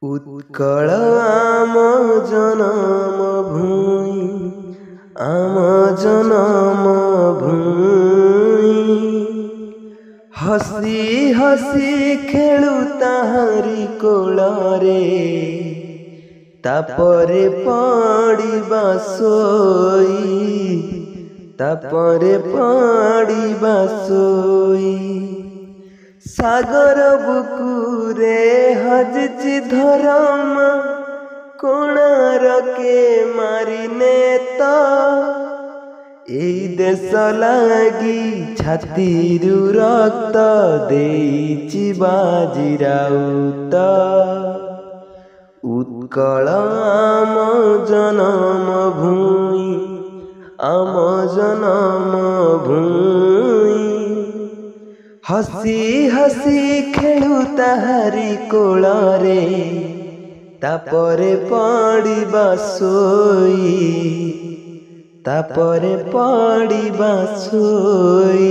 उत्कल आम जनम भूमि आम जनम भूमि हसी हसी खेलु ताहारी कोଳରେ तापरे पड़िबा सोई तापरे पड़िबा सोई सागर बुकुरे हजची धरम कोणारके मारिने तो एई देश लागी छातीरु रक्त देइची बाजीराउत उत्कल आम जनम भूमि आम जनम भूमि हसी हसी खेलु ताहारी कोଳରେ तापरे पड़िबा सोई तापरे पड़िबा सोई।